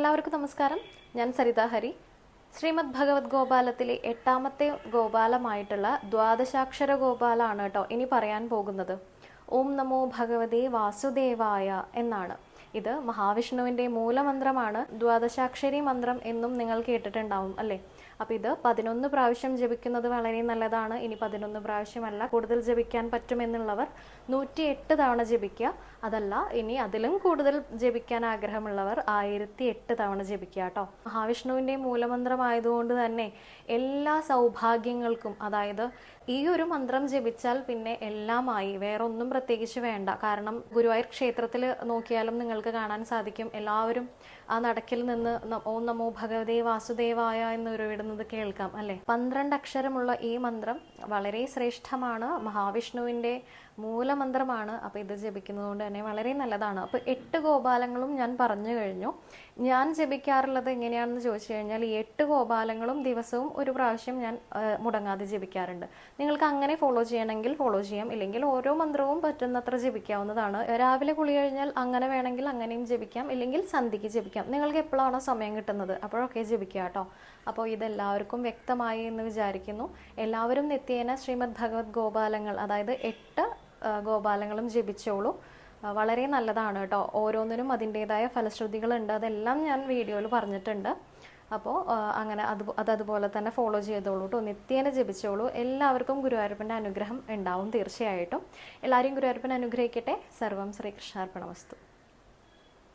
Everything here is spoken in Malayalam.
എല്ലാവർക്കും നമസ്കാരം. ഞാൻ സരിത ഹരി. ശ്രീമദ് ഭഗവത് ഗോപാലത്തിലെ 8ാമത്തെ ഗോപാലമായിട്ടുള്ള ദ്വാദശാക്ഷര ഗോപാലാണ് കേട്ടോ ഇനി പറയാൻ പോകുന്നത്. ഓം നമോ ഭഗവതേ വാസുദേവായ എന്നാണ്. ഇത് മഹാവിഷ്ണുവിൻ്റെ മൂലമന്ത്രമാണ്. ദ്വാദശാക്ഷരി മന്ത്രം എന്നും നിങ്ങൾ കേട്ടിട്ടുണ്ടാവും അല്ലേ? അപ്പോൾ ഇത് 11 പ്രാവശ്യം ജപിക്കുന്നത് വളരെ നല്ലതാണ്. ഇനി 11 പ്രാവശ്യമല്ല, കൂടുതൽ ജപിക്കാൻ പറ്റുമെന്നുള്ളവർ 108 തവണ ജപിക്കുക. അതല്ല, ഇനി അതിലും കൂടുതൽ ജപിക്കാൻ ആഗ്രഹമുള്ളവർ 1008 തവണ ജപിക്കുക കേട്ടോ. മഹാവിഷ്ണുവിൻ്റെ മൂലമന്ത്രമായതുകൊണ്ട് തന്നെ എല്ലാ സൗഭാഗ്യങ്ങൾക്കും, അതായത് ഈ ഒരു മന്ത്രം ജപിച്ചാൽ പിന്നെ എല്ലാമായി, വേറെ ഒന്നും പ്രത്യേകിച്ച് വേണ്ട. കാരണം ഗുരുവായൂർ ക്ഷേത്രത്തിൽ നോക്കിയാലും നിങ്ങൾക്ക് കാണാൻ സാധിക്കും, എല്ലാവരും ആ നടക്കിൽ നിന്ന് ഓം നമോ ഭഗവതേ വാസുദേവായ എന്ന് ഉരുവിടുന്നത് കേൾക്കാം അല്ലേ? 12 അക്ഷരമുള്ള ഈ മന്ത്രം വളരെ ശ്രേഷ്ഠമാണ്, മഹാവിഷ്ണുവിൻ്റെ മൂലമന്ത്രമാണ്. അപ്പോൾ ഇത് ജപിക്കുന്നത് കൊണ്ട് തന്നെ വളരെ നല്ലതാണ്. അപ്പോൾ 8 ഗോപാലങ്ങളും ഞാൻ പറഞ്ഞു കഴിഞ്ഞു. ഞാൻ ജപിക്കാറുള്ളത് എങ്ങനെയാണെന്ന് ചോദിച്ചു കഴിഞ്ഞാൽ, ഈ 8 ഗോപാലങ്ങളും ദിവസവും ഒരു പ്രാവശ്യം ഞാൻ മുടങ്ങാതെ ജപിക്കാറുണ്ട്. നിങ്ങൾക്ക് അങ്ങനെ ഫോളോ ചെയ്യണമെങ്കിൽ ഫോളോ ചെയ്യാം, ഇല്ലെങ്കിൽ ഓരോ മന്ത്രവും പറ്റുന്നത്ര ജപിക്കാവുന്നതാണ്. രാവിലെ കുളി കഴിഞ്ഞാൽ അങ്ങനെ വേണമെങ്കിൽ അങ്ങനെയും ജപിക്കാം, ഇല്ലെങ്കിൽ സന്ധ്യയ്ക്ക് ജപിക്കാം. നിങ്ങൾക്ക് എപ്പോഴാണോ സമയം കിട്ടുന്നത് അപ്പോഴൊക്കെ ജപിക്കുക കേട്ടോ. അപ്പോൾ ഇതെല്ലാവർക്കും വ്യക്തമായി എന്ന് വിചാരിക്കുന്നു. എല്ലാവരും നിത്യേന ശ്രീമദ് ഭഗവത് ഗോപാലങ്ങൾ, അതായത് 8 ഗോപാലങ്ങളും ജപിച്ചോളൂ. വളരെ നല്ലതാണ് കേട്ടോ. ഓരോന്നിനും അതിൻ്റേതായ ഫലശ്രുതികളുണ്ട്, അതെല്ലാം ഞാൻ വീഡിയോയിൽ പറഞ്ഞിട്ടുണ്ട്. അപ്പോൾ അങ്ങനെ അതുപോലെ തന്നെ ഫോളോ ചെയ്തോളൂ കേട്ടോ. നിത്യേന ജപിച്ചോളൂ. എല്ലാവർക്കും ഗുരുവായൂരപ്പൻ്റെ അനുഗ്രഹം ഉണ്ടാവും തീർച്ചയായിട്ടും. എല്ലാവരെയും ഗുരുവായൂരപ്പൻ അനുഗ്രഹിക്കട്ടെ. സർവം ശ്രീകൃഷ്ണാർപ്പണമസ്തു.